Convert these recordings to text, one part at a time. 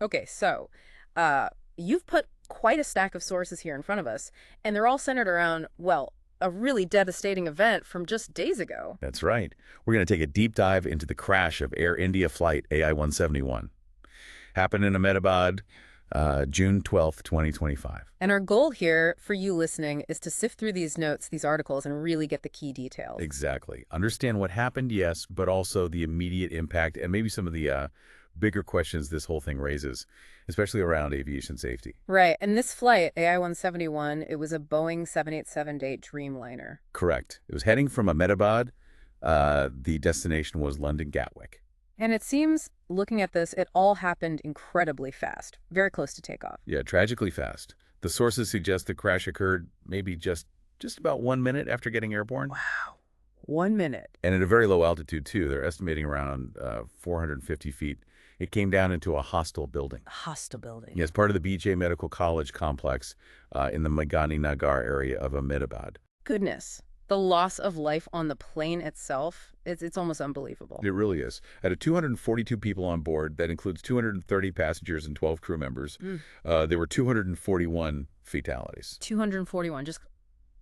Okay, so you've put quite a stack of sources here in front of us, and they're all centered around, well, a really devastating event from just days ago. That's right. We're going to take a deep dive into the crash of Air India flight AI-171. Happened in Ahmedabad, June 12th, 2025. And our goal here for you listening is to sift through these notes, these articles, and really get the key details. Exactly. Understand what happened, yes, but also the immediate impact and maybe some of the bigger questions this whole thing raises, especially around aviation safety. Right, and this flight, AI-171, it was a Boeing 787-8 Dreamliner. Correct. It was heading from Ahmedabad. The destination was London Gatwick. And it seems, looking at this, it all happened incredibly fast, very close to takeoff. Yeah, tragically fast. The sources suggest the crash occurred maybe just about 1 minute after getting airborne. Wow. 1 minute. And at a very low altitude, too. They're estimating around 450 feet. It came down into a hostile building. A hostile building. Yes, part of the BJ Medical College complex in the Megani Nagar area of Ahmedabad. Goodness. The loss of life on the plane itself, it's almost unbelievable. It really is. Out of 242 people on board, that includes 230 passengers and 12 crew members, there were 241 fatalities. 241, just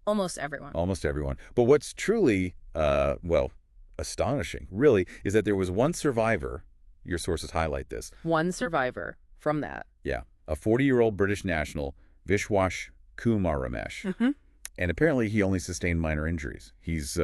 almost everyone. Almost everyone. But what's truly, well, astonishing, really, is that there was one survivor. Your sources highlight this. One survivor from that. Yeah. A 40-year-old British national, Vishwash Kumar Ramesh. And apparently he only sustained minor injuries. He's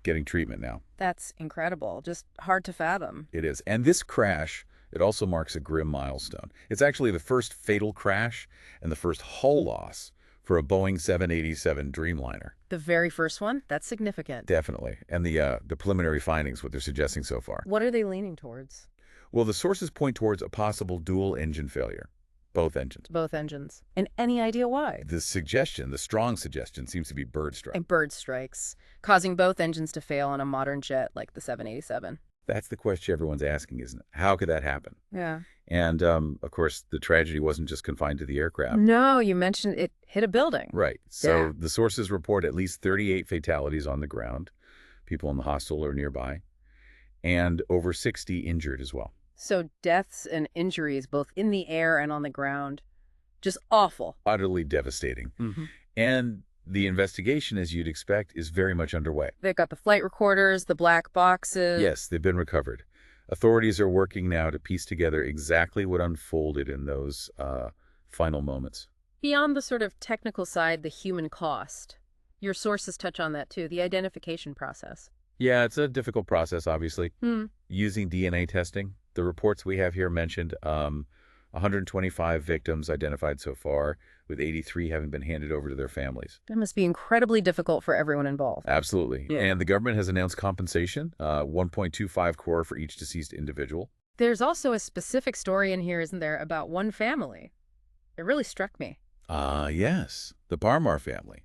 getting treatment now. That's incredible. Just hard to fathom. It is. And this crash, it also marks a grim milestone. It's actually the first fatal crash and the first hull loss for a Boeing 787 Dreamliner. The very first one? That's significant. Definitely. And the preliminary findings, what they're suggesting so far. What are they leaning towards? Well, the sources point towards a possible dual engine failure. Both engines. Both engines. And any idea why? The suggestion, the strong suggestion, seems to be bird strike. And bird strikes, causing both engines to fail on a modern jet like the 787. That's the question everyone's asking, isn't it? How could that happen? Yeah. And, of course, the tragedy wasn't just confined to the aircraft. No, you mentioned it hit a building. Right. So Yeah. the sources report at least 38 fatalities on the ground, people in the hostel or nearby, and over 60 injured as well. So deaths and injuries both in the air and on the ground. Just awful. Utterly devastating. And the investigation, as you'd expect, is very much underway. They've got the flight recorders, the black boxes. Yes, they've been recovered. Authorities are working now to piece together exactly what unfolded in those final moments. Beyond the sort of technical side, the human cost. Your sources touch on that too, the identification process. Yeah, it's a difficult process, obviously. Hmm. Using DNA testing. The reports we have here mentioned 125 victims identified so far, with 83 having been handed over to their families. That must be incredibly difficult for everyone involved. Absolutely. Yeah. And the government has announced compensation, 1.25 crore for each deceased individual. There's also a specific story in here, isn't there, about one family. It really struck me. Yes, the Parmar family.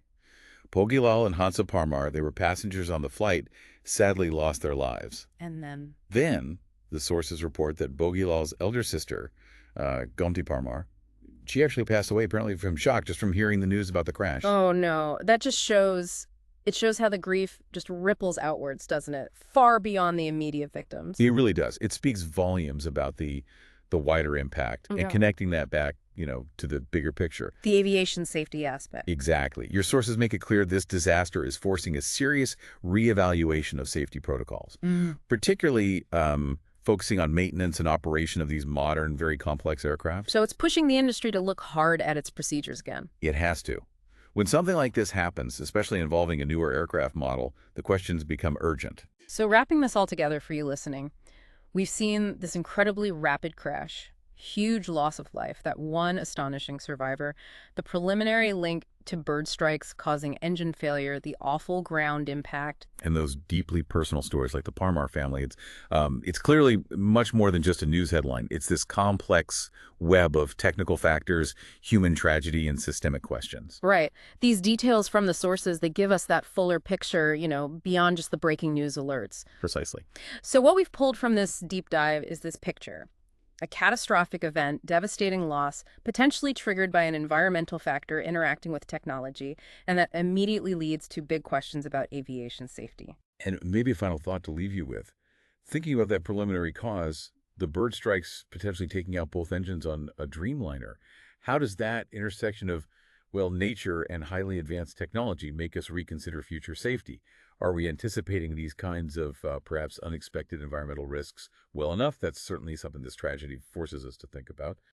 Pogilal and Hansa Parmar, they were passengers on the flight, sadly lost their lives. And then... Then, the sources report that Bogilal's elder sister, Gomti Parmar, she actually passed away apparently from shock just from hearing the news about the crash. Oh, no. That just shows... It shows how the grief just ripples outwards, doesn't it? Far beyond the immediate victims. It really does. It speaks volumes about the wider impact Yeah. and connecting that back, to the bigger picture. The aviation safety aspect. Exactly. Your sources make it clear this disaster is forcing a serious reevaluation of safety protocols, particularly focusing on maintenance and operation of these modern, very complex aircraft. So it's pushing the industry to look hard at its procedures again. It has to. When something like this happens, especially involving a newer aircraft model, the questions become urgent. So wrapping this all together for you listening, we've seen this incredibly rapid crash, huge loss of life, that one astonishing survivor, the preliminary link to bird strikes causing engine failure, the awful ground impact. And those deeply personal stories like the Parmar family, it's clearly much more than just a news headline. It's this complex web of technical factors, human tragedy, and systemic questions. Right. These details from the sources, they give us that fuller picture, beyond just the breaking news alerts. Precisely. So what we've pulled from this deep dive is this picture. A catastrophic event, devastating loss, potentially triggered by an environmental factor interacting with technology, and that immediately leads to big questions about aviation safety. And maybe a final thought to leave you with. Thinking about that preliminary cause, the bird strikes potentially taking out both engines on a Dreamliner. How does that intersection of, well, nature and highly advanced technology make us reconsider future safety? Are we anticipating these kinds of perhaps unexpected environmental risks well enough? That's certainly something this tragedy forces us to think about.